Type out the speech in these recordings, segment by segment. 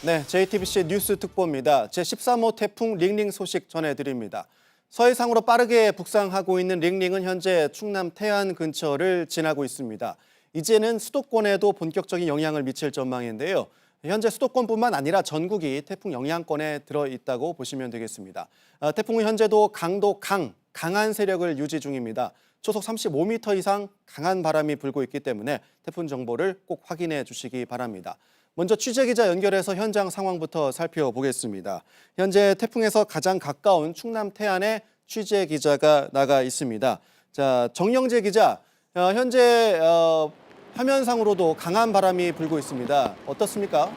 네, JTBC 뉴스 특보입니다. 제13호 태풍 링링 소식 전해드립니다. 서해상으로 빠르게 북상하고 있는 링링은 현재 충남 태안 근처를 지나고 있습니다. 이제는 수도권에도 본격적인 영향을 미칠 전망인데요. 현재 수도권뿐만 아니라 전국이 태풍 영향권에 들어있다고 보시면 되겠습니다. 태풍은 현재도 강도 강한 세력을 유지 중입니다. 초속 35m 이상 강한 바람이 불고 있기 때문에 태풍 정보를 꼭 확인해 주시기 바랍니다. 먼저 취재기자 연결해서 현장 상황부터 살펴보겠습니다. 현재 태풍에서 가장 가까운 충남 태안에 취재기자가 나가 있습니다. 자, 정영재 기자, 현재 화면상으로도 강한 바람이 불고 있습니다. 어떻습니까?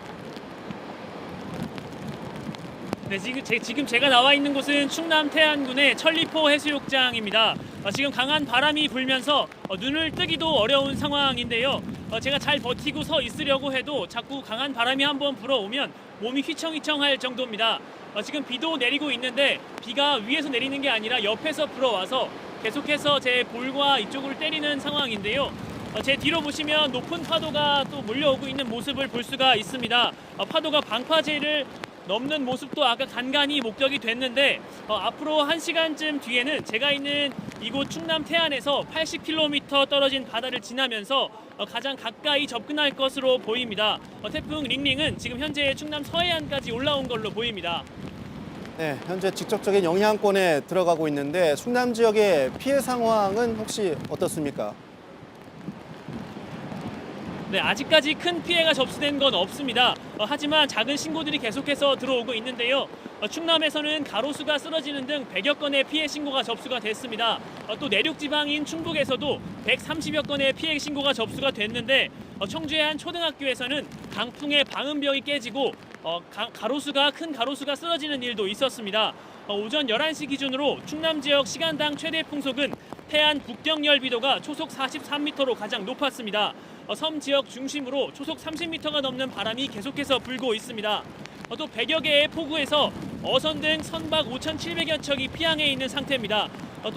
네, 지금 제가 나와 있는 곳은 충남 태안군의 천리포 해수욕장입니다. 지금 강한 바람이 불면서 눈을 뜨기도 어려운 상황인데요. 제가 잘 버티고 서 있으려고 해도 자꾸 강한 바람이 한번 불어오면 몸이 휘청휘청할 정도입니다. 지금 비도 내리고 있는데 비가 위에서 내리는 게 아니라 옆에서 불어와서 계속해서 제 볼과 이쪽을 때리는 상황인데요. 제 뒤로 보시면 높은 파도가 또 몰려오고 있는 모습을 볼 수가 있습니다. 파도가 방파제를 넘는 모습도 아까 간간히 목격이 됐는데 앞으로 1시간쯤 뒤에는 제가 있는 이곳 충남 태안에서 80km 떨어진 바다를 지나면서 가장 가까이 접근할 것으로 보입니다. 태풍 링링은 지금 현재 충남 서해안까지 올라온 걸로 보입니다. 네, 현재 직접적인 영향권에 들어가고 있는데 충남 지역의 피해 상황은 혹시 어떻습니까? 네, 아직까지 큰 피해가 접수된 건 없습니다. 하지만 작은 신고들이 계속해서 들어오고 있는데요. 충남에서는 가로수가 쓰러지는 등 100여 건의 피해 신고가 접수가 됐습니다. 또 내륙 지방인 충북에서도 130여 건의 피해 신고가 접수가 됐는데 청주의 한 초등학교에서는 강풍에 방음벽이 깨지고 큰 가로수가 쓰러지는 일도 있었습니다. 오전 11시 기준으로 충남 지역 시간당 최대 풍속은 태안 북경열비도가 초속 43m로 가장 높았습니다. 섬 지역 중심으로 초속 30m가 넘는 바람이 계속해서 불고 있습니다. 또 100여 개의 포구에서 어선 등 선박 5,700여 척이 피항해 있는 상태입니다. 또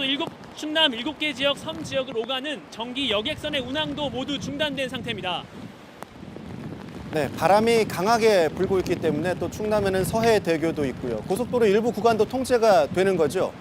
충남 7개 지역 섬 지역을 오가는 전기 여객선의 운항도 모두 중단된 상태입니다. 네, 바람이 강하게 불고 있기 때문에 또 충남에는 서해대교도 있고요. 고속도로 일부 구간도 통제가 되는 거죠?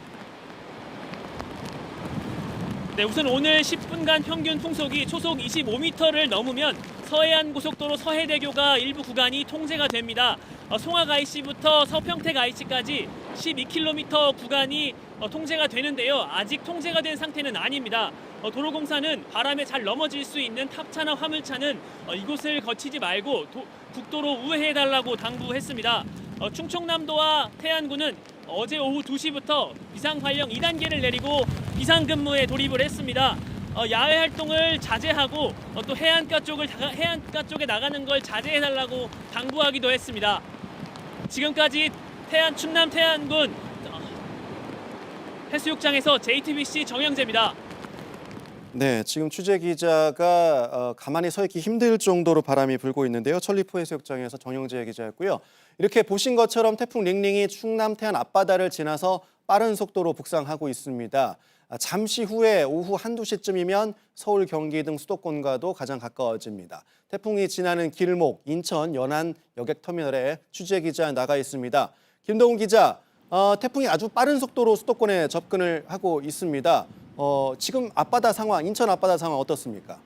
네, 우선 오늘 10분간 평균 풍속이 초속 25m를 넘으면 서해안 고속도로 서해대교가 일부 구간이 통제가 됩니다. 송악 IC부터 서평택 IC까지 12km 구간이 통제가 되는데요. 아직 통제가 된 상태는 아닙니다. 도로공사는 바람에 잘 넘어질 수 있는 탑차나 화물차는 이곳을 거치지 말고 국도로 우회해달라고 당부했습니다. 충청남도와 태안군은 어제 오후 2시부터 비상발령 2단계를 내리고 비상근무에 돌입을 했습니다. 야외 활동을 자제하고 또 해안가 쪽에 나가는 걸 자제해달라고 당부하기도 했습니다. 지금까지 충남 태안군 해수욕장에서 JTBC 정영재입니다. 네, 지금 취재 기자가 가만히 서 있기 힘들 정도로 바람이 불고 있는데요. 천리포 해수욕장에서 정영재 기자였고요. 이렇게 보신 것처럼 태풍 링링이 충남 태안 앞바다를 지나서 빠른 속도로 북상하고 있습니다. 잠시 후에 오후 1~2시쯤이면 서울, 경기 등 수도권과도 가장 가까워집니다. 태풍이 지나는 길목, 인천 연안 여객터미널에 취재 기자 나가 있습니다. 김동훈 기자, 태풍이 아주 빠른 속도로 수도권에 접근을 하고 있습니다. 지금 앞바다 상황, 인천 앞바다 상황 어떻습니까?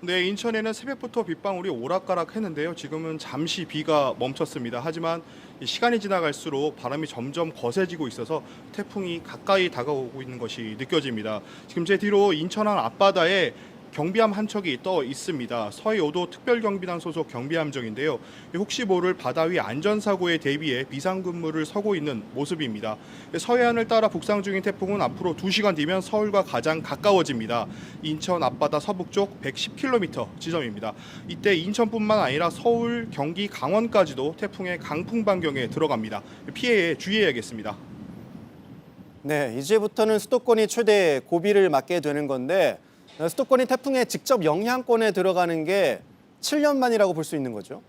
네, 인천에는 새벽부터 빗방울이 오락가락했는데요. 지금은 잠시 비가 멈췄습니다. 하지만 시간이 지나갈수록 바람이 점점 거세지고 있어서 태풍이 가까이 다가오고 있는 것이 느껴집니다. 지금 제 뒤로 인천항 앞바다에 경비함 한 척이 떠 있습니다. 서해5도 특별경비단 소속 경비함정인데요. 혹시 모를 바다 위 안전사고에 대비해 비상근무를 서고 있는 모습입니다. 서해안을 따라 북상 중인 태풍은 앞으로 2시간 뒤면 서울과 가장 가까워집니다. 인천 앞바다 서북쪽 110km 지점입니다. 이때 인천뿐만 아니라 서울, 경기, 강원까지도 태풍의 강풍 반경에 들어갑니다. 피해에 주의해야겠습니다. 네, 이제부터는 수도권이 최대 고비를 맞게 되는 건데 수도권이 태풍의 직접 영향권에 들어가는 게 7년 만이라고 볼 수 있는 거죠?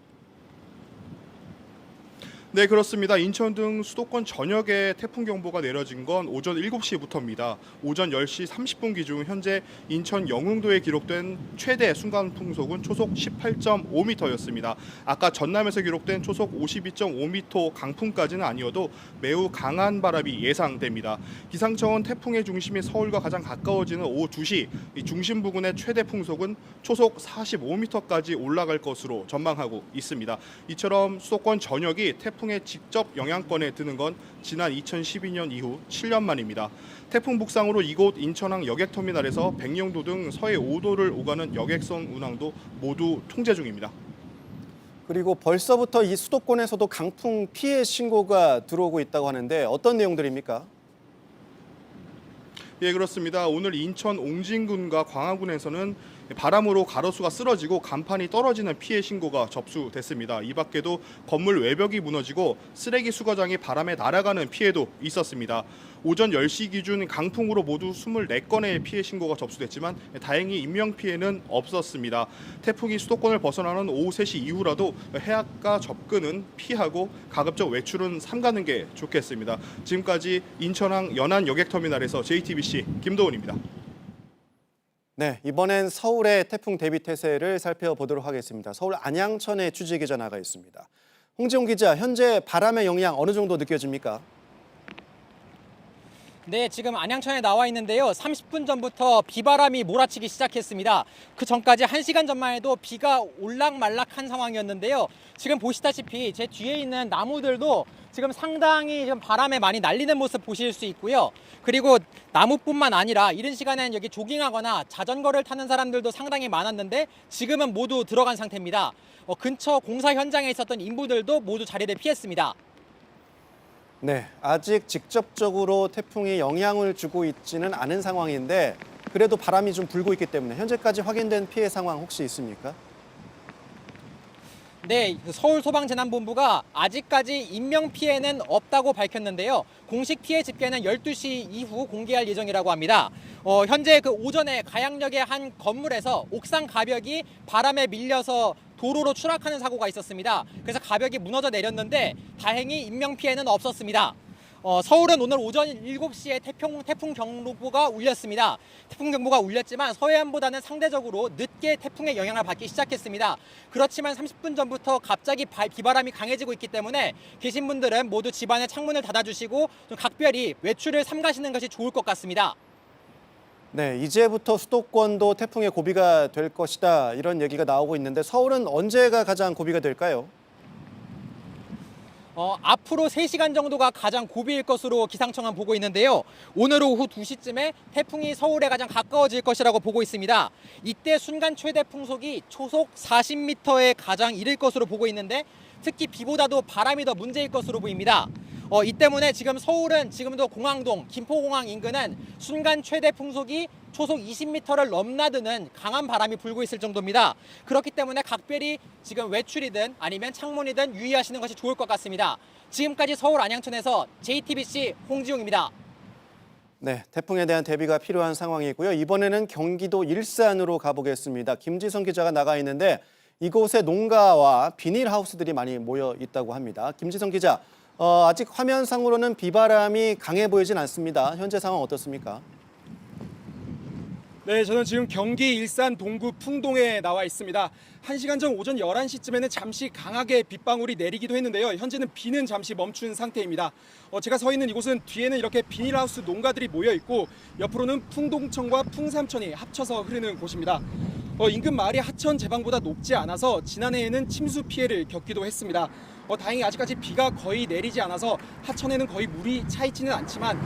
네, 그렇습니다. 인천 등 수도권 전역에 태풍 경보가 내려진 건 오전 7시부터입니다. 오전 10시 30분 기준 현재 인천 영흥도에 기록된 최대 순간 풍속은 초속 18.5m였습니다. 아까 전남에서 기록된 초속 52.5m 강풍까지는 아니어도 매우 강한 바람이 예상됩니다. 기상청은 태풍의 중심이 서울과 가장 가까워지는 오후 2시 이 중심 부근의 최대 풍속은 초속 45m까지 올라갈 것으로 전망하고 있습니다. 이처럼 수도권 전역이 태풍의 직접 영향권에 드는 건 지난 2012년 이후 7년 만입니다. 태풍 북상으로 이곳 인천항 여객터미널에서 백령도 등 서해 5도를 오가는 여객선 운항도 모두 통제 중입니다. 그리고 벌써부터 이 수도권에서도 강풍 피해 신고가 들어오고 있다고 하는데 어떤 내용들입니까? 예, 그렇습니다. 오늘 인천 옹진군과 광화군에서는 바람으로 가로수가 쓰러지고 간판이 떨어지는 피해 신고가 접수됐습니다. 이 밖에도 건물 외벽이 무너지고 쓰레기 수거장이 바람에 날아가는 피해도 있었습니다. 오전 10시 기준 강풍으로 모두 24건의 피해 신고가 접수됐지만 다행히 인명피해는 없었습니다. 태풍이 수도권을 벗어나는 오후 3시 이후라도 해안가 접근은 피하고 가급적 외출은 삼가는 게 좋겠습니다. 지금까지 인천항 연안 여객터미널에서 JTBC 김도훈입니다. 네, 이번엔 서울의 태풍 대비 태세를 살펴보도록 하겠습니다. 서울 안양천에 취재 기자 나가 있습니다. 홍지용 기자, 현재 바람의 영향 어느 정도 느껴집니까? 네, 지금 안양천에 나와 있는데요. 30분 전부터 비바람이 몰아치기 시작했습니다. 그 전까지 1시간 전만 해도 비가 올락말락한 상황이었는데요. 지금 보시다시피 제 뒤에 있는 나무들도 지금 상당히 지금 바람에 많이 날리는 모습 보실 수 있고요. 그리고 나무뿐만 아니라 이른 시간에는 여기 조깅하거나 자전거를 타는 사람들도 상당히 많았는데 지금은 모두 들어간 상태입니다. 근처 공사 현장에 있었던 인부들도 모두 자리를 피했습니다. 네, 아직 직접적으로 태풍이 영향을 주고 있지는 않은 상황인데 그래도 바람이 좀 불고 있기 때문에 현재까지 확인된 피해 상황 혹시 있습니까? 네, 서울소방재난본부가 아직까지 인명피해는 없다고 밝혔는데요. 공식 피해 집계는 12시 이후 공개할 예정이라고 합니다. 현재 그 오전에 가양역의 한 건물에서 옥상 가벽이 바람에 밀려서 도로로 추락하는 사고가 있었습니다. 그래서 가벽이 무너져 내렸는데 다행히 인명피해는 없었습니다. 서울은 오늘 오전 7시에 태풍 경보가 울렸습니다. 태풍 경보가 울렸지만 서해안보다는 상대적으로 늦게 태풍의 영향을 받기 시작했습니다. 그렇지만 30분 전부터 갑자기 비바람이 강해지고 있기 때문에 계신 분들은 모두 집안의 창문을 닫아주시고 좀 각별히 외출을 삼가시는 것이 좋을 것 같습니다. 네, 이제부터 수도권도 태풍의 고비가 될 것이다 이런 얘기가 나오고 있는데 서울은 언제가 가장 고비가 될까요? 앞으로 3시간 정도가 가장 고비일 것으로 기상청은 보고 있는데요. 오늘 오후 2시쯤에 태풍이 서울에 가장 가까워질 것이라고 보고 있습니다. 이때 순간 최대 풍속이 초속 40m에 가장 이를 것으로 보고 있는데 특히 비보다도 바람이 더 문제일 것으로 보입니다. 이 때문에 지금 서울은 지금도 공항동, 김포공항 인근은 순간 최대 풍속이 초속 20m를 넘나드는 강한 바람이 불고 있을 정도입니다. 그렇기 때문에 각별히 지금 외출이든 아니면 창문이든 유의하시는 것이 좋을 것 같습니다. 지금까지 서울 안양천에서 JTBC 홍지용입니다. 네, 태풍에 대한 대비가 필요한 상황이고요. 이번에는 경기도 일산으로 가보겠습니다. 김지성 기자가 나가 있는데 이곳에 농가와 비닐하우스들이 많이 모여 있다고 합니다. 김지성 기자, 아직 화면상으로는 비바람이 강해 보이진 않습니다. 현재 상황 어떻습니까? 네, 저는 지금 경기 일산 동구 풍동에 나와 있습니다. 1시간 전 오전 11시쯤에는 잠시 강하게 빗방울이 내리기도 했는데요. 현재는 비는 잠시 멈춘 상태입니다. 제가 서 있는 이곳은 뒤에는 이렇게 비닐하우스 농가들이 모여 있고 옆으로는 풍동천과 풍삼천이 합쳐서 흐르는 곳입니다. 인근 마을이 하천 제방보다 높지 않아서 지난해에는 침수 피해를 겪기도 했습니다. 다행히 아직까지 비가 거의 내리지 않아서 하천에는 거의 물이 차 있지는 않지만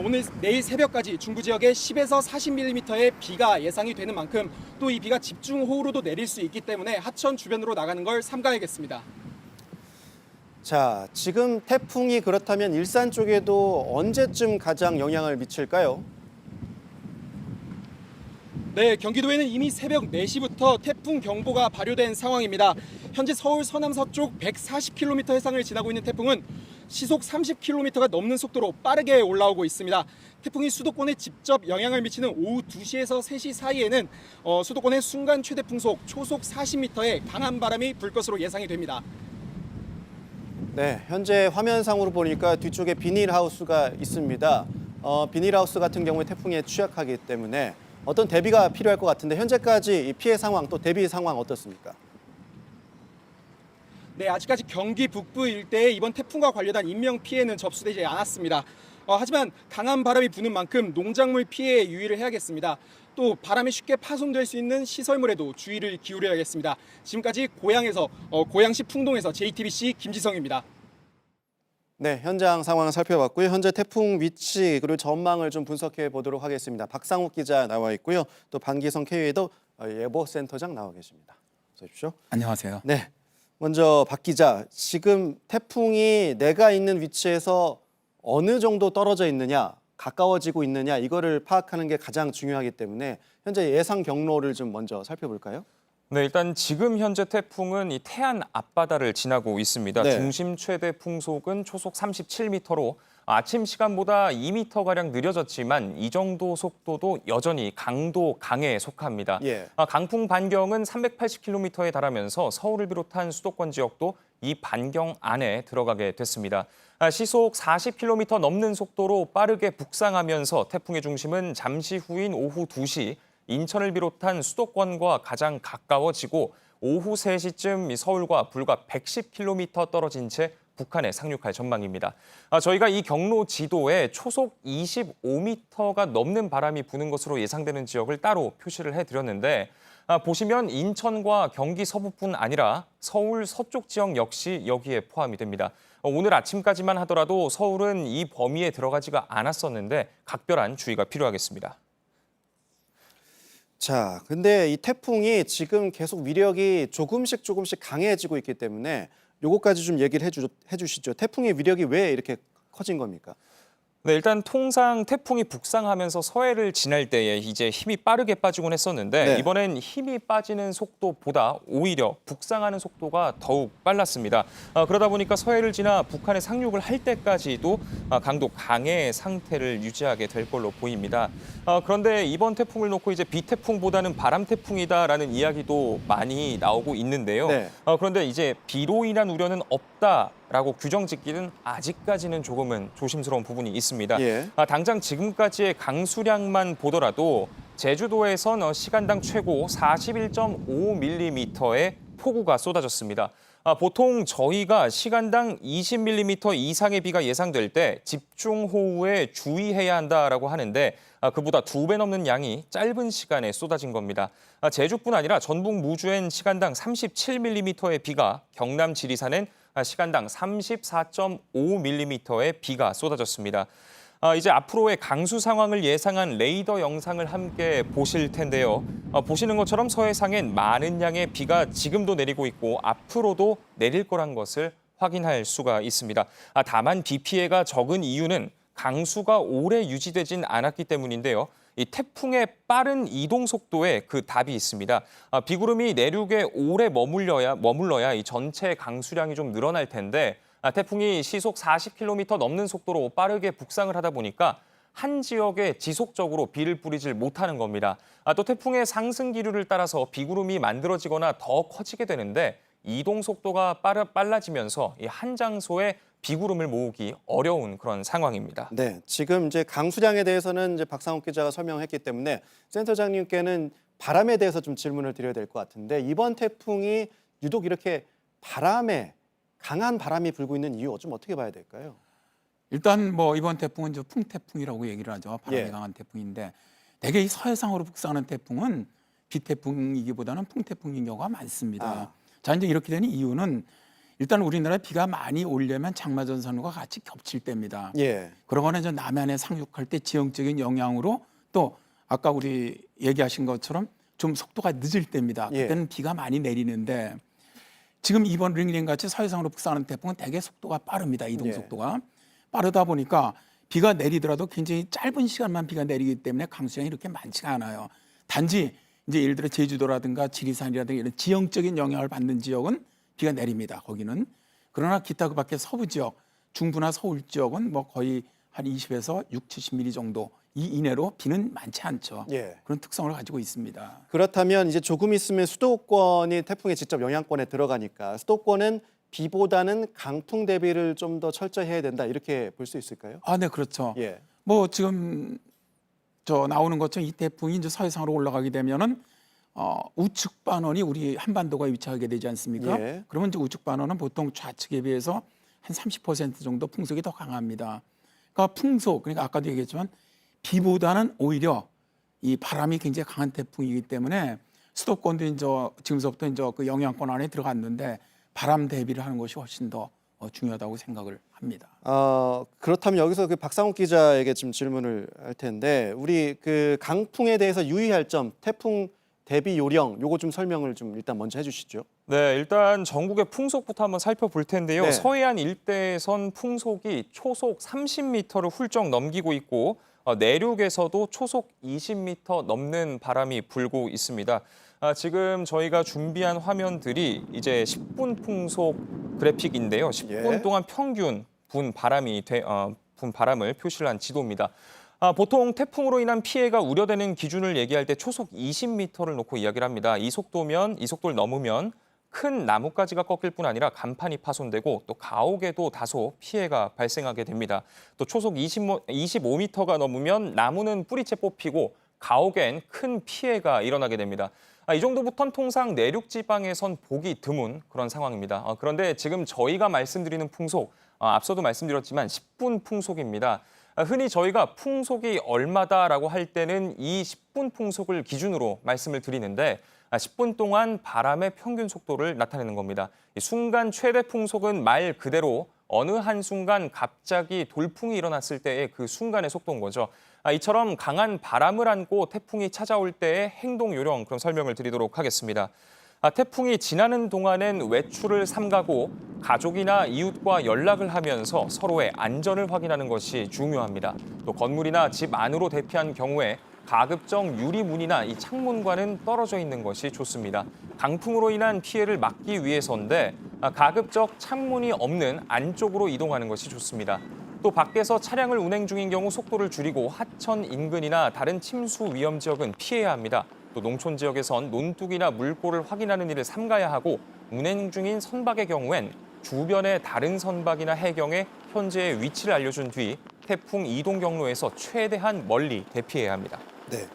오늘 내일 새벽까지 중부 지역에 10에서 40mm의 비가 예상이 되는 만큼 또 이 비가 집중호우로도 내릴 수 있기 때문에 하천 주변으로 나가는 걸 삼가야겠습니다. 자, 지금 태풍이 그렇다면 일산 쪽에도 언제쯤 가장 영향을 미칠까요? 네, 경기도에는 이미 새벽 4시부터 태풍 경보가 발효된 상황입니다. 현재 서울 서남 서쪽 140km 해상을 지나고 있는 태풍은 시속 30km가 넘는 속도로 빠르게 올라오고 있습니다. 태풍이 수도권에 직접 영향을 미치는 오후 2시에서 3시 사이에는 수도권의 순간 최대 풍속 초속 40m의 강한 바람이 불 것으로 예상이 됩니다. 네, 현재 화면상으로 보니까 뒤쪽에 비닐하우스가 있습니다. 비닐하우스 같은 경우에 태풍에 취약하기 때문에 어떤 대비가 필요할 것 같은데 현재까지 이 피해 상황 또 대비 상황 어떻습니까? 네, 아직까지 경기 북부 일대에 이번 태풍과 관련한 인명 피해는 접수되지 않았습니다. 하지만 강한 바람이 부는 만큼 농작물 피해에 유의를 해야겠습니다. 또 바람에 쉽게 파손될 수 있는 시설물에도 주의를 기울여야겠습니다. 지금까지 고양시 풍동에서 JTBC 김지성입니다. 네, 현장 상황 살펴봤고요. 현재 태풍 위치 그리고 전망을 좀 분석해 보도록 하겠습니다. 박상욱 기자 나와 있고요. 또 반기성 K웨이더 예보센터장 나와 계십니다. 어서 오십시오. 안녕하세요. 네, 먼저 박 기자, 지금 태풍이 내가 있는 위치에서 어느 정도 떨어져 있느냐, 가까워지고 있느냐 이거를 파악하는 게 가장 중요하기 때문에 현재 예상 경로를 좀 먼저 살펴볼까요? 네, 일단 지금 현재 태풍은 이 태안 앞바다를 지나고 있습니다. 네. 중심 최대 풍속은 초속 37m로 아침 시간보다 2m가량 느려졌지만 이 정도 속도도 여전히 강도 강에 속합니다. 예. 강풍 반경은 380km에 달하면서 서울을 비롯한 수도권 지역도 이 반경 안에 들어가게 됐습니다. 시속 40km 넘는 속도로 빠르게 북상하면서 태풍의 중심은 잠시 후인 오후 2시 인천을 비롯한 수도권과 가장 가까워지고 오후 3시쯤 서울과 불과 110km 떨어진 채 북한에 상륙할 전망입니다. 저희가 이 경로 지도에 초속 25m가 넘는 바람이 부는 것으로 예상되는 지역을 따로 표시를 해드렸는데 보시면 인천과 경기 서부뿐 아니라 서울 서쪽 지역 역시 여기에 포함이 됩니다. 오늘 아침까지만 하더라도 서울은 이 범위에 들어가지가 않았었는데 각별한 주의가 필요하겠습니다. 자, 근데 이 태풍이 지금 계속 위력이 조금씩 강해지고 있기 때문에 요거까지 좀 얘기를 해주시죠. 태풍의 위력이 왜 이렇게 커진 겁니까? 네, 일단 통상 태풍이 북상하면서 서해를 지날 때에 이제 힘이 빠르게 빠지곤 했었는데 네. 이번엔 힘이 빠지는 속도보다 오히려 북상하는 속도가 더욱 빨랐습니다. 그러다 보니까 서해를 지나 북한에 상륙을 할 때까지도 강도 강의 상태를 유지하게 될 걸로 보입니다. 그런데 이번 태풍을 놓고 이제 비태풍보다는 바람 태풍이다라는 이야기도 많이 나오고 있는데요. 네. 그런데 이제 비로 인한 우려는 없다라고 규정 짓기는 아직까지는 조금은 조심스러운 부분이 있습니다. 예. 당장 지금까지의 강수량만 보더라도 제주도에선 시간당 최고 41.5mm의 폭우가 쏟아졌습니다. 보통 저희가 시간당 20mm 이상의 비가 예상될 때 집중호우에 주의해야 한다라고 하는데 그보다 2배 넘는 양이 짧은 시간에 쏟아진 겁니다. 제주뿐 아니라 전북 무주엔 시간당 37mm의 비가, 경남 지리산엔 시간당 34.5mm의 비가 쏟아졌습니다. 이제 앞으로의 강수 상황을 예상한 레이더 영상을 함께 보실 텐데요. 보시는 것처럼 서해상엔 많은 양의 비가 지금도 내리고 있고 앞으로도 내릴 거란 것을 확인할 수가 있습니다. 다만 비 피해가 적은 이유는 강수가 오래 유지되진 않았기 때문인데요. 이 태풍의 빠른 이동 속도에 그 답이 있습니다. 비구름이 내륙에 오래 머물러야 이 전체 강수량이 좀 늘어날 텐데 태풍이 시속 40km 넘는 속도로 빠르게 북상을 하다 보니까 한 지역에 지속적으로 비를 뿌리질 못하는 겁니다. 또 태풍의 상승 기류를 따라서 비구름이 만들어지거나 더 커지게 되는데 이동 속도가 빨라지면서 이 한 장소에 비구름을 모으기 어려운 그런 상황입니다. 네, 지금 이제 강수량에 대해서는 이제 박상욱 기자가 설명했기 때문에 센터장님께는 바람에 대해서 좀 질문을 드려야 될 것 같은데 이번 태풍이 유독 이렇게 강한 바람이 불고 있는 이유 좀 어떻게 봐야 될까요? 일단 뭐 이번 태풍은 이제 풍태풍이라고 얘기를 하죠. 바람이 예. 강한 태풍인데 대개 이 서해상으로 북상하는 태풍은 비태풍이기보다는 풍태풍인 경우가 많습니다. 자, 이제 이렇게 되는 이유는 일단 우리나라에 비가 많이 오려면 장마전선과 같이 겹칠 때입니다. 예. 그러거나 이제 남해안에 상륙할 때 지형적인 영향으로 또 아까 우리 얘기하신 것처럼 좀 속도가 늦을 때입니다. 예. 그때는 비가 많이 내리는데 지금 이번 링링 같이 서해상으로 북상하는 태풍은 대개 속도가 빠릅니다. 이동 예. 속도가. 빠르다 보니까 비가 내리더라도 굉장히 짧은 시간만 비가 내리기 때문에 강수량이 이렇게 많지가 않아요. 단지 이제 예를 들어 제주도라든가 지리산이라든가 이런 지형적인 영향을 받는 지역은 비가 내립니다. 거기는. 그러나 기타 그 밖에 서부 지역, 중부나 서울 지역은 뭐 거의 한 20에서 6, 70mm 정도 이 이내로 비는 많지 않죠. 예. 그런 특성을 가지고 있습니다. 그렇다면 이제 조금 있으면 수도권이 태풍의 직접 영향권에 들어가니까 수도권은 비보다는 강풍 대비를 좀 더 철저히 해야 된다 이렇게 볼 수 있을까요? 아, 네, 그렇죠. 예. 뭐 지금 저 나오는 것처럼 이 태풍이 이제 서해상으로 올라가게 되면은 우측 반원이 우리 한반도가 위치하게 되지 않습니까? 예. 그러면 이제 우측 반원은 보통 좌측에 비해서 한 30% 정도 풍속이 더 강합니다. 그러니까 풍속, 그러니까 아까도 얘기했지만 비보다는 오히려 이 바람이 굉장히 강한 태풍이기 때문에 수도권도 이제 지금서부터 이제 그 영향권 안에 들어갔는데 바람 대비를 하는 것이 훨씬 더 중요하다고 생각을 합니다. 그렇다면 여기서 그 박상욱 기자에게 좀 질문을 할 텐데 우리 그 강풍에 대해서 유의할 점, 태풍 대비 요령 요거 좀 설명을 좀 일단 먼저 해주시죠. 네, 일단 전국의 풍속부터 한번 살펴볼 텐데요. 네. 서해안 일대에선 풍속이 초속 30m를 훌쩍 넘기고 있고 내륙에서도 초속 20m 넘는 바람이 불고 있습니다. 지금 저희가 준비한 화면들이 이제 10분 풍속 그래픽인데요. 10분 예. 동안 평균 분 바람을 표시를 한 지도입니다. 보통 태풍으로 인한 피해가 우려되는 기준을 얘기할 때 초속 20m를 놓고 이야기를 합니다. 이 속도를 넘으면 큰 나뭇가지가 꺾일 뿐 아니라 간판이 파손되고 또 가옥에도 다소 피해가 발생하게 됩니다. 또 초속 25m가 넘으면 나무는 뿌리채 뽑히고 가옥엔 큰 피해가 일어나게 됩니다. 이 정도부터는 통상 내륙 지방에선 보기 드문 그런 상황입니다. 그런데 지금 저희가 말씀드리는 풍속, 앞서도 말씀드렸지만 10분 풍속입니다. 흔히 저희가 풍속이 얼마다라고 할 때는 이 10분 풍속을 기준으로 말씀을 드리는데 10분 동안 바람의 평균 속도를 나타내는 겁니다. 이 순간 최대 풍속은 말 그대로 어느 한순간 갑자기 돌풍이 일어났을 때의 그 순간의 속도인 거죠. 이처럼 강한 바람을 안고 태풍이 찾아올 때의 행동 요령 그럼 설명을 드리도록 하겠습니다. 태풍이 지나는 동안엔 외출을 삼가고 가족이나 이웃과 연락을 하면서 서로의 안전을 확인하는 것이 중요합니다. 또 건물이나 집 안으로 대피한 경우에 가급적 유리문이나 이 창문과는 떨어져 있는 것이 좋습니다. 강풍으로 인한 피해를 막기 위해서인데 가급적 창문이 없는 안쪽으로 이동하는 것이 좋습니다. 또 밖에서 차량을 운행 중인 경우 속도를 줄이고 하천 인근이나 다른 침수 위험 지역은 피해야 합니다. 또 농촌 지역에선 논둑이나 물골을 확인하는 일을 삼가야 하고 운행 중인 선박의 경우엔 주변의 다른 선박이나 해경에 현재의 위치를 알려준 뒤 태풍 이동 경로에서 최대한 멀리 대피해야 합니다. 네.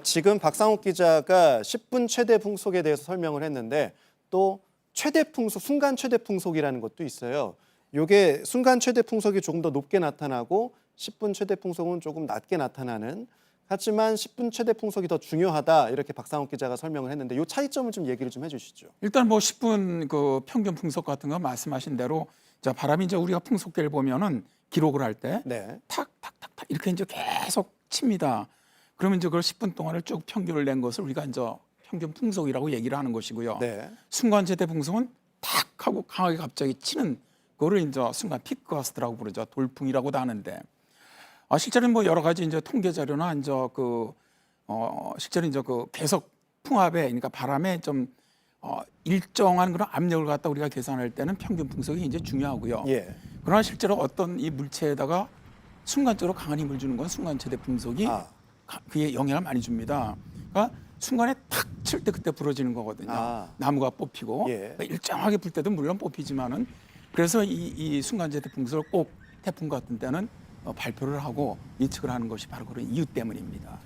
지금 박상욱 기자가 10분 최대 풍속에 대해서 설명을 했는데 또 최대 풍속, 순간 최대 풍속이라는 것도 있어요. 이게 순간 최대 풍속이 조금 더 높게 나타나고 10분 최대 풍속은 조금 낮게 나타나는 하지만 10분 최대 풍속이 더 중요하다 이렇게 박상욱 기자가 설명을 했는데 이 차이점을 좀 얘기를 좀 해주시죠. 일단 뭐 10분 그 평균 풍속 같은 거 말씀하신 대로 자 바람이 이제 우리가 풍속계를 보면은 기록을 할 때 네. 탁탁탁탁 이렇게 이제 계속 칩니다. 그러면 이제 그걸 10분 동안을 쭉 평균을 낸 것을 우리가 이제 평균 풍속이라고 얘기를 하는 것이고요. 네. 순간 최대 풍속은 탁 하고 강하게 갑자기 치는 그거를 이제 순간 피크가스트라고 부르죠. 돌풍이라고도 하는데 실제로는 뭐 여러 가지 이제 통계 자료나 이제 실제로 이제 그 계속 풍압에 그러니까 바람에 좀 일정한 그런 압력을 갖다 우리가 계산할 때는 평균 풍속이 굉장히 중요하고요. 예. 그러나 실제로 어떤 이 물체에다가 순간적으로 강한 힘을 주는 건 순간 최대 풍속이 그에 영향을 많이 줍니다. 그러니까 순간에 탁 칠 때 그때 부러지는 거거든요. 나무가 뽑히고 예. 그러니까 일정하게 불 때도 물론 뽑히지만은 그래서 이 순간 최대 풍속을 꼭 태풍 같은 때는 발표를 하고 예측을 하는 것이 바로 그런 이유 때문입니다.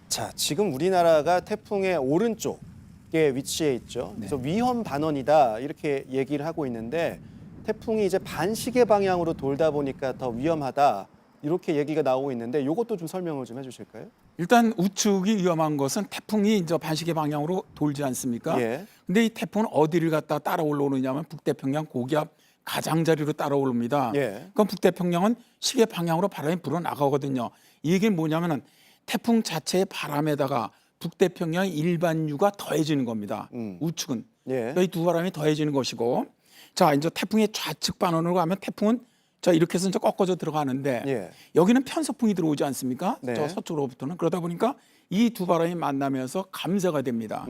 자, 지금 우리나라가 태풍의 오른쪽에 위치해 있죠. 그래서 위험 반원이다 이렇게 얘기를 하고 있는데 태풍이 이제 반시계 방향으로 돌다 보니까 더 위험하다 이렇게 얘기가 나오고 있는데 이것도 좀 설명을 좀 해주실까요? 일단 우측이 위험한 것은 태풍이 이제 반시계 방향으로 돌지 않습니까? 예. 근데 이 태풍은 어디를 갖다 따라 올라오느냐면 북태평양 고기압 가장자리로 따라 올라옵니다. 예. 그럼 북태평양은 시계 방향으로 바람이 불어 나가거든요. 이 얘기는 뭐냐면은 태풍 자체의 바람에다가 북태평양 일반유가 더해지는 겁니다. 우측은. 예. 이 두 바람이 더해지는 것이고 자 이제 태풍의 좌측 반원으로 가면 태풍은 자 이렇게 해서 이제 꺾어져 들어가는데 예. 여기는 편서풍이 들어오지 않습니까? 네. 저 서쪽으로부터는 그러다 보니까 이 두 바람이 만나면서 감쇄가 됩니다.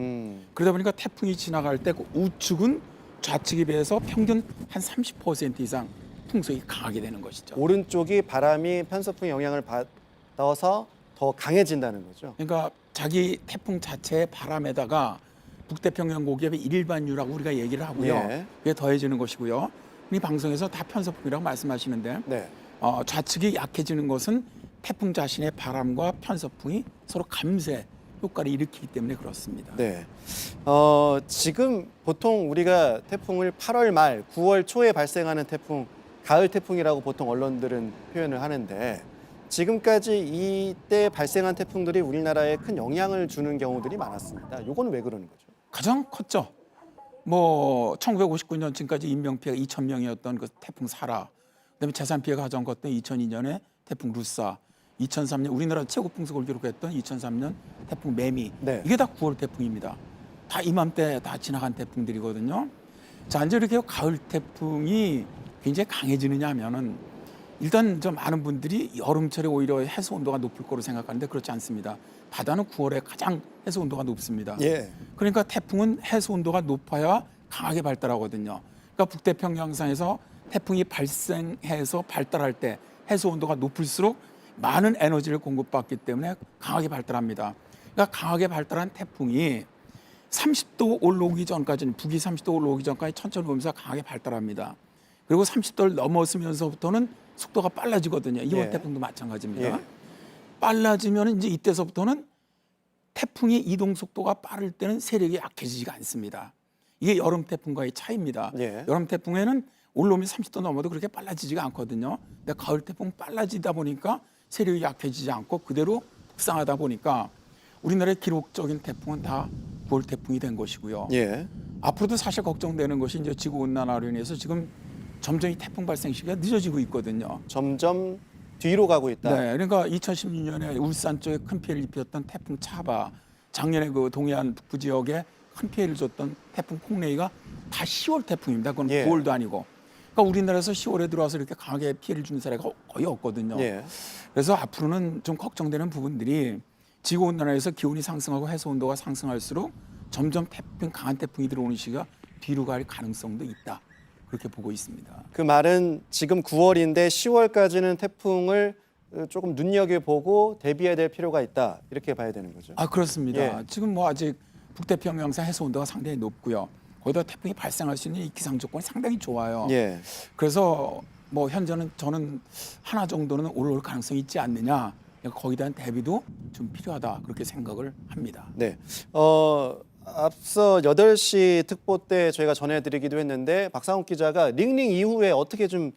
그러다 보니까 태풍이 지나갈 때 그 우측은 좌측에 비해서 평균 한 30% 이상 풍속이 강하게 되는 것이죠. 오른쪽이 바람이 편서풍의 영향을 받아서 더 강해진다는 거죠. 그러니까 자기 태풍 자체의 바람에다가 북태평양 고기압의 일반유라고 우리가 얘기를 하고요. 예. 그게 더해지는 것이고요. 이 방송에서 다 편서풍이라고 말씀하시는데 네. 좌측이 약해지는 것은 태풍 자신의 바람과 편서풍이 서로 감쇄 효과를 일으키기 때문에 그렇습니다. 네. 지금 보통 우리가 태풍을 8월 말, 9월 초에 발생하는 태풍, 가을 태풍이라고 보통 언론들은 표현을 하는데 지금까지 이때 발생한 태풍들이 우리나라에 큰 영향을 주는 경우들이 많았습니다. 이건 왜 그러는 거죠? 가장 컸죠. 뭐 1959년 지금까지 인명 피해가 2,000명이었던 그 태풍 사라, 그다음에 재산 피해가 가장 컸던 2002년에 태풍 루사, 2003년 우리나라 최고 풍속을 기록했던 2003년 태풍 매미. 네. 이게 다 9월 태풍입니다. 다 이맘때 다 지나간 태풍들이거든요. 자, 이제 이렇게 가을 태풍이 굉장히 강해지느냐 하면은 일단 좀 많은 분들이 여름철에 오히려 해수 온도가 높을 거로 생각하는데 그렇지 않습니다. 바다는 9월에 가장 해수 온도가 높습니다. 예. 그러니까 태풍은 해수 온도가 높아야 강하게 발달하거든요. 그러니까 북태평양상에서 태풍이 발생해서 발달할 때 해수 온도가 높을수록 많은 에너지를 공급받기 때문에 강하게 발달합니다. 그러니까 강하게 발달한 태풍이 30도 올라오기 전까지는 북위 30도 올라오기 전까지 천천히 오면서 강하게 발달합니다. 그리고 30도를 넘어서면서부터는 속도가 빨라지거든요. 이번 예. 태풍도 마찬가지입니다. 예. 빨라지면 이제 이때서부터는 태풍의 이동 속도가 빠를 때는 세력이 약해지지가 않습니다. 이게 여름 태풍과의 차이입니다. 예. 여름 태풍에는 올라오면 30도 넘어도 그렇게 빨라지지가 않거든요. 근데 가을 태풍 빨라지다 보니까 세력이 약해지지 않고 그대로 북상하다 보니까 우리나라의 기록적인 태풍은 다 9월 태풍이 된 것이고요. 예. 앞으로도 사실 걱정되는 것이 이제 지구 온난화로 인해서 지금 점점 이 태풍 발생 시기가 늦어지고 있거든요. 점점 뒤로 가고 있다. 네, 그러니까 2016년에 울산 쪽에 큰 피해를 입혔던 태풍 차바, 작년에 그 동해안 북부 지역에 큰 피해를 줬던 태풍 콩레이가 다 10월 태풍입니다. 그건 예. 9월도 아니고. 그러니까 우리나라에서 10월에 들어와서 이렇게 강하게 피해를 주는 사례가 거의 없거든요. 예. 그래서 앞으로는 좀 걱정되는 부분들이 지구 온난화에서 기온이 상승하고 해수 온도가 상승할수록 점점 태풍 강한 태풍이 들어오는 시기가 뒤로 갈 가능성도 있다. 그렇게 보고 있습니다. 그 말은 지금 9월인데 10월까지는 태풍을 조금 눈여겨보고 대비해야 될 필요가 있다. 이렇게 봐야 되는 거죠. 아, 그렇습니다. 예. 지금 뭐 아직 북태평양상 해수 온도가 상당히 높고요. 거기다 태풍이 발생할 수 있는 이 기상 조건이 상당히 좋아요. 예. 그래서 뭐 현재는 저는 하나 정도는 올라올 가능성이 있지 않느냐. 거기에 대한 대비도 좀 필요하다. 그렇게 생각을 합니다. 네. 앞서 8시 특보 때 저희가 전해드리기도 했는데 박상욱 기자가 링링 이후에 어떻게 좀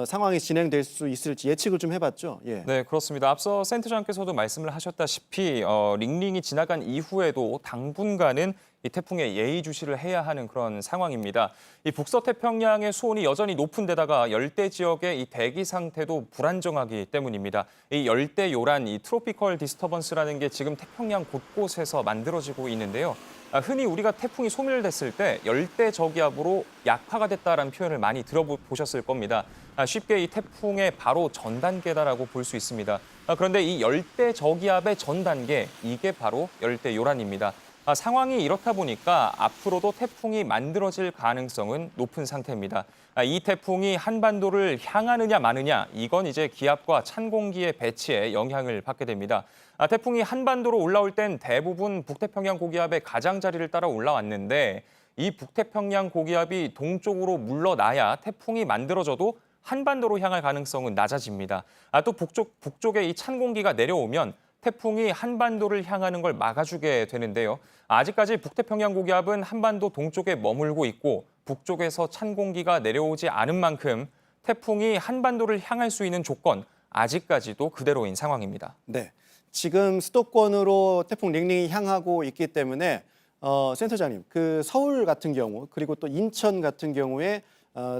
상황이 진행될 수 있을지 예측을 좀 해봤죠. 예. 네, 그렇습니다. 앞서 센터장께서도 말씀을 하셨다시피 링링이 지나간 이후에도 당분간은 이 태풍에 예의주시를 해야 하는 그런 상황입니다. 이 북서태평양의 수온이 여전히 높은 데다가 열대 지역의 이 대기 상태도 불안정하기 때문입니다. 이 열대 요란, 이 트로피컬 디스터번스라는 게 지금 태평양 곳곳에서 만들어지고 있는데요. 흔히 우리가 태풍이 소멸됐을 때 열대 저기압으로 약화가 됐다라는 표현을 많이 들어보셨을 겁니다. 쉽게 이 태풍의 바로 전 단계다라고 볼 수 있습니다. 그런데 이 열대 저기압의 전 단계, 이게 바로 열대 요란입니다. 상황이 이렇다 보니까 앞으로도 태풍이 만들어질 가능성은 높은 상태입니다. 이 태풍이 한반도를 향하느냐 마느냐, 이건 이제 기압과 찬 공기의 배치에 영향을 받게 됩니다. 태풍이 한반도로 올라올 땐 대부분 북태평양 고기압의 가장자리를 따라 올라왔는데 이 북태평양 고기압이 동쪽으로 물러나야 태풍이 만들어져도 한반도로 향할 가능성은 낮아집니다. 또 북쪽에 이 찬 공기가 내려오면 태풍이 한반도를 향하는 걸 막아주게 되는데요. 아직까지 북태평양 고기압은 한반도 동쪽에 머물고 있고 북쪽에서 찬 공기가 내려오지 않은 만큼 태풍이 한반도를 향할 수 있는 조건 아직까지도 그대로인 상황입니다. 네. 지금 수도권으로 태풍 링링이 향하고 있기 때문에 센터장님, 그 서울 같은 경우 그리고 또 인천 같은 경우에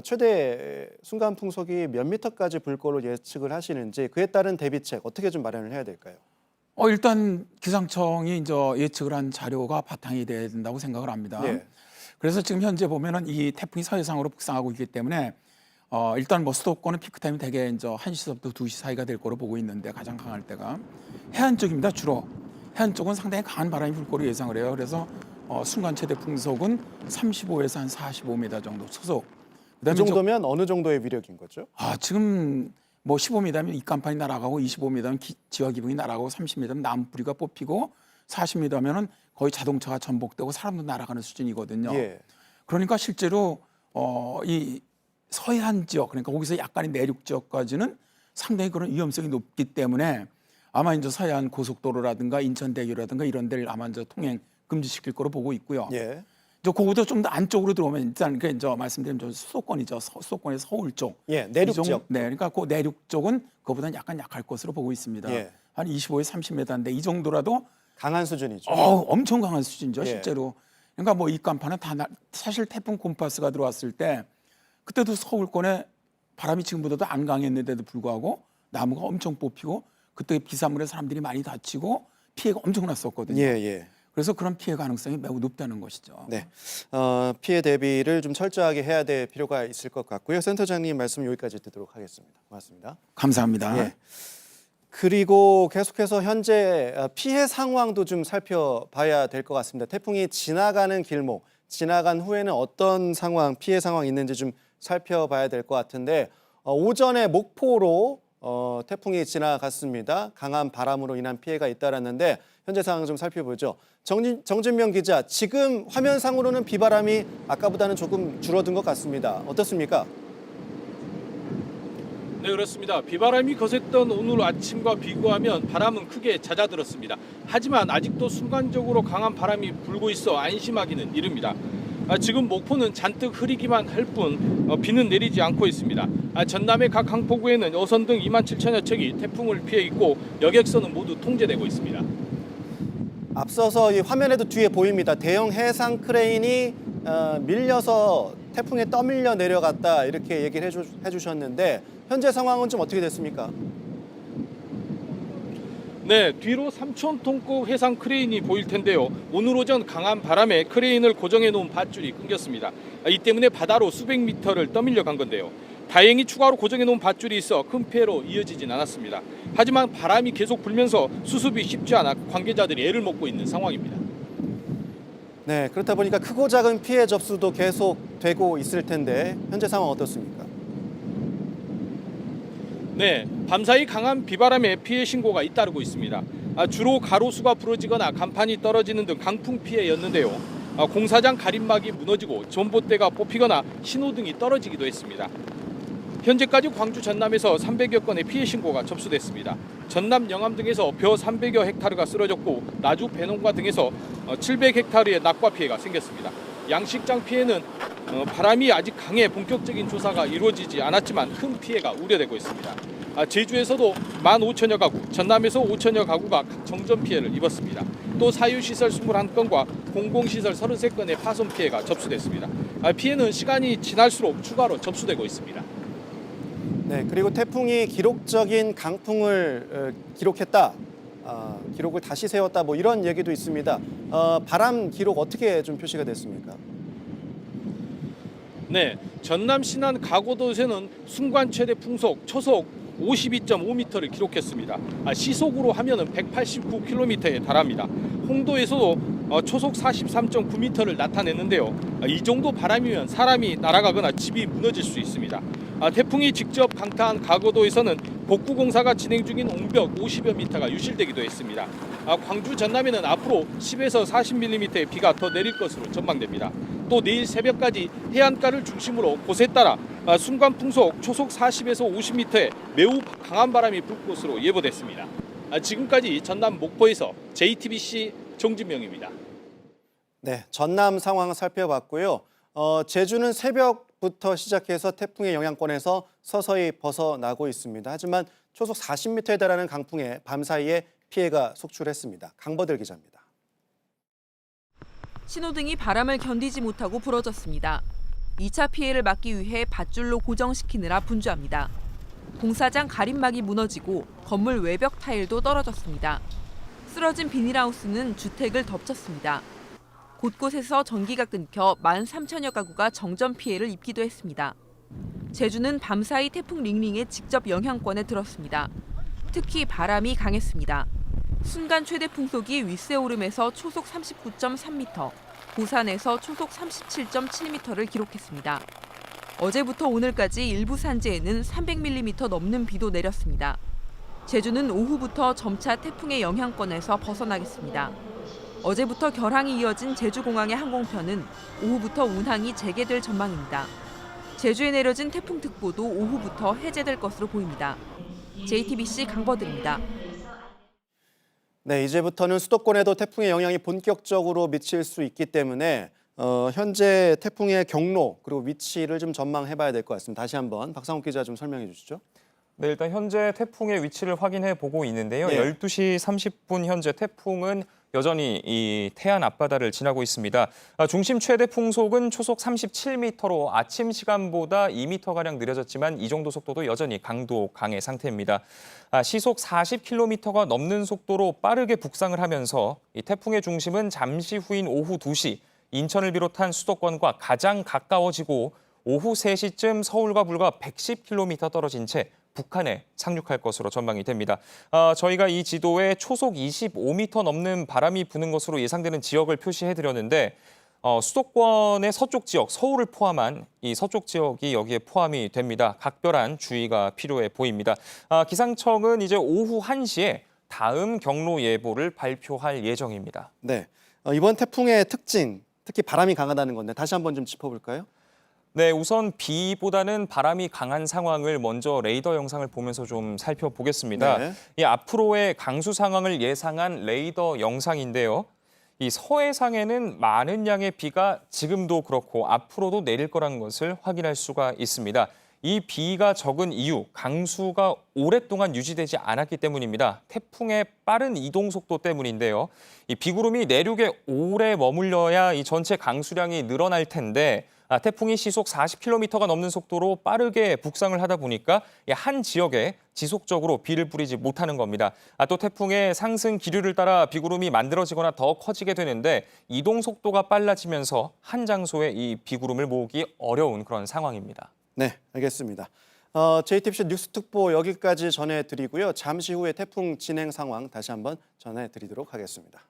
최대 순간 풍속이 몇 미터까지 불 거로 예측을 하시는지 그에 따른 대비책 어떻게 좀 마련을 해야 될까요? 일단 기상청이 이제 예측을 한 자료가 바탕이 돼야 된다고 생각을 합니다. 예. 그래서 지금 현재 보면은 이 태풍이 서해상으로 북상하고 있기 때문에 일단 뭐 수도권은 피크 타임이 대개 이제 1시부터 2시 사이가 될 거로 보고 있는데 가장 강할 때가 해안 쪽입니다. 주로 해안 쪽은 상당히 강한 바람이 불 거로 예상을 해요. 그래서 순간 최대 풍속은 35에서 한 45m 정도 소속. 그 그다음에 정도면 어느 정도의 위력인 거죠? 지금 뭐 15m면 입간판이 날아가고 25m면 지화 기붕이 날아가고 30m면 나무뿌리가 뽑히고 40m면은 거의 자동차가 전복되고 사람도 날아가는 수준이거든요. 예. 그러니까 실제로 이 서해안 지역, 그러니까 거기서 약간의 내륙 지역까지는 상당히 그런 위험성이 높기 때문에 아마 이제 서해안 고속도로라든가 인천대교라든가 이런 데를 아마 이제 통행 금지시킬 거로 보고 있고요. 예. 저 그거보다 좀 더 안쪽으로 들어오면 일단 그 이제 말씀드린 저 수도권이죠. 수도권의 서울 쪽. 예, 내륙 지역. 네, 그러니까 그 내륙 쪽은 그거보다는 약간 약할 것으로 보고 있습니다. 예. 한 25에서 30m인데 이 정도라도 강한 수준이죠. 엄청 강한 수준이죠, 예. 실제로. 그러니까 뭐 이 간판은 사실 태풍 콤파스가 들어왔을 때 그때도 서울권에 바람이 지금보다도 안 강했는데도 불구하고 나무가 엄청 뽑히고 그때 비산물에 사람들이 많이 다치고 피해가 엄청 났었거든요. 예, 예. 그래서 그런 피해 가능성이 매우 높다는 것이죠. 네, 피해 대비를 좀 철저하게 해야 될 필요가 있을 것 같고요. 센터장님 말씀 여기까지 듣도록 하겠습니다. 고맙습니다. 감사합니다. 예. 그리고 계속해서 현재 피해 상황도 좀 살펴봐야 될 것 같습니다. 태풍이 지나가는 길목, 지나간 후에는 어떤 상황, 피해 상황이 있는지 좀 살펴봐야 될 것 같은데 오전에 목포로 태풍이 지나갔습니다. 강한 바람으로 인한 피해가 잇따랐는데 현재 상황 좀 살펴보죠. 정진명 기자, 지금 화면상으로는 비바람이 아까보다는 조금 줄어든 것 같습니다. 어떻습니까? 네, 그렇습니다. 비바람이 거셌던 오늘 아침과 비교하면 바람은 크게 잦아들었습니다. 하지만 아직도 순간적으로 강한 바람이 불고 있어 안심하기는 이릅니다. 지금 목포는 잔뜩 흐리기만 할 뿐 비는 내리지 않고 있습니다. 전남의 각 항포구에는 어선 등 2만 7천여 척이 태풍을 피해 있고 여객선은 모두 통제되고 있습니다. 앞서서 이 화면에도 뒤에 보입니다. 대형 해상 크레인이 밀려서 태풍에 떠밀려 내려갔다 이렇게 얘기를 해주셨는데 현재 상황은 좀 어떻게 됐습니까? 네, 뒤로 3,000톤급 해상 크레인이 보일 텐데요. 오늘 오전 강한 바람에 크레인을 고정해 놓은 밧줄이 끊겼습니다. 이 때문에 바다로 수백 미터를 떠밀려 간 건데요. 다행히 추가로 고정해 놓은 밧줄이 있어 큰 피해로 이어지진 않았습니다. 하지만 바람이 계속 불면서 수습이 쉽지 않아 관계자들이 애를 먹고 있는 상황입니다. 네, 그렇다 보니까 크고 작은 피해 접수도 계속 되고 있을 텐데 현재 상황 어떻습니까? 네, 밤사이 강한 비바람에 피해 신고가 잇따르고 있습니다. 주로 가로수가 부러지거나 간판이 떨어지는 등 강풍 피해였는데요. 공사장 가림막이 무너지고 전봇대가 뽑히거나 신호등이 떨어지기도 했습니다. 현재까지 광주 전남에서 300여 건의 피해 신고가 접수됐습니다. 전남 영암 등에서 벼 300여 헥타르가 쓰러졌고 나주 배농가 등에서 700헥타르의 낙과 피해가 생겼습니다. 양식장 피해는 바람이 아직 강해 본격적인 조사가 이루어지지 않았지만 큰 피해가 우려되고 있습니다. 제주에서도 15,000여 가구, 전남에서 5,000여 가구가 정전 피해를 입었습니다. 또 사유시설 21건과 공공시설 33건의 파손 피해가 접수됐습니다. 피해는 시간이 지날수록 추가로 접수되고 있습니다. 네, 그리고 태풍이 기록적인 강풍을 기록했다. 기록을 다시 세웠다 뭐 이런 얘기도 있습니다. 바람 기록 어떻게 좀 표시가 됐습니까? 네, 전남 신안 가고도에서는 순간 최대 풍속 초속 52.5m를 기록했습니다. 시속으로 하면은 189km에 달합니다. 홍도에서도 초속 43.9m를 나타냈는데요. 이 정도 바람이면 사람이 날아가거나 집이 무너질 수 있습니다. 태풍이 직접 강타한 가고도에서는 복구 공사가 진행 중인 옹벽 50여 미터가 유실되기도 했습니다. 광주 전남에는 앞으로 10에서 40mm의 비가 더 내릴 것으로 전망됩니다. 또 내일 새벽까지 해안가를 중심으로 곳에 따라 순간 풍속 초속 40에서 50m의 매우 강한 바람이 불 것으로 예보됐습니다. 지금까지 전남 목포에서 JTBC 정진명입니다. 네, 전남 상황 살펴봤고요. 제주는 새벽부터 시작해서 태풍의 영향권에서 서서히 벗어나고 있습니다. 하지만 초속 40m에 달하는 강풍에 밤사이에 피해가 속출했습니다. 강버들 기자입니다. 신호등이 바람을 견디지 못하고 부러졌습니다. 2차 피해를 막기 위해 밧줄로 고정시키느라 분주합니다. 공사장 가림막이 무너지고 건물 외벽 타일도 떨어졌습니다. 쓰러진 비닐하우스는 주택을 덮쳤습니다. 곳곳에서 전기가 끊겨 13,000여 가구가 정전 피해를 입기도 했습니다. 제주는 밤사이 태풍 링링의 직접 영향권에 들었습니다. 특히 바람이 강했습니다. 순간 최대 풍속이 윗세오름에서 초속 39.3m, 고산에서 초속 37.7m를 기록했습니다. 어제부터 오늘까지 일부 산지에는 300mm 넘는 비도 내렸습니다. 제주는 오후부터 점차 태풍의 영향권에서 벗어나겠습니다. 어제부터 결항이 이어진 제주공항의 항공편은 오후부터 운항이 재개될 전망입니다. 제주에 내려진 태풍특보도 오후부터 해제될 것으로 보입니다. JTBC 강버들입니다. 네, 이제부터는 수도권에도 태풍의 영향이 본격적으로 미칠 수 있기 때문에 현재 태풍의 경로 그리고 위치를 좀 전망해봐야 될 것 같습니다. 다시 한번 박상욱 기자 좀 설명해 주시죠. 네, 일단 현재 태풍의 위치를 확인해 보고 있는데요. 네. 12시 30분 현재 태풍은 여전히 이 태안 앞바다를 지나고 있습니다. 중심 최대 풍속은 초속 37m로 아침 시간보다 2m가량 느려졌지만 이 정도 속도도 여전히 강도 강의 상태입니다. 시속 40km가 넘는 속도로 빠르게 북상을 하면서 이 태풍의 중심은 잠시 후인 오후 2시 인천을 비롯한 수도권과 가장 가까워지고 오후 3시쯤 서울과 불과 110km 떨어진 채 북한에 상륙할 것으로 전망이 됩니다. 저희가 이 지도에 초속 25m 넘는 바람이 부는 것으로 예상되는 지역을 표시해드렸는데 수도권의 서쪽 지역, 서울을 포함한 이 서쪽 지역이 여기에 포함이 됩니다. 각별한 주의가 필요해 보입니다. 기상청은 이제 오후 1시에 다음 경로 예보를 발표할 예정입니다. 네, 이번 태풍의 특징, 특히 바람이 강하다는 건데 다시 한번 좀 짚어볼까요? 네, 우선 비보다는 바람이 강한 상황을 먼저 레이더 영상을 보면서 좀 살펴보겠습니다. 네. 이 앞으로의 강수 상황을 예상한 레이더 영상인데요. 이 서해상에는 많은 양의 비가 지금도 그렇고 앞으로도 내릴 거라는 것을 확인할 수가 있습니다. 이 비가 적은 이유, 강수가 오랫동안 유지되지 않았기 때문입니다. 태풍의 빠른 이동 속도 때문인데요. 이 비구름이 내륙에 오래 머물러야 이 전체 강수량이 늘어날 텐데 태풍이 시속 40km가 넘는 속도로 빠르게 북상을 하다 보니까 한 지역에 지속적으로 비를 뿌리지 못하는 겁니다. 또 태풍의 상승 기류를 따라 비구름이 만들어지거나 더 커지게 되는데 이동 속도가 빨라지면서 한 장소에 이 비구름을 모으기 어려운 그런 상황입니다. 네, 알겠습니다. JTBC 뉴스특보 여기까지 전해드리고요. 잠시 후에 태풍 진행 상황 다시 한번 전해드리도록 하겠습니다.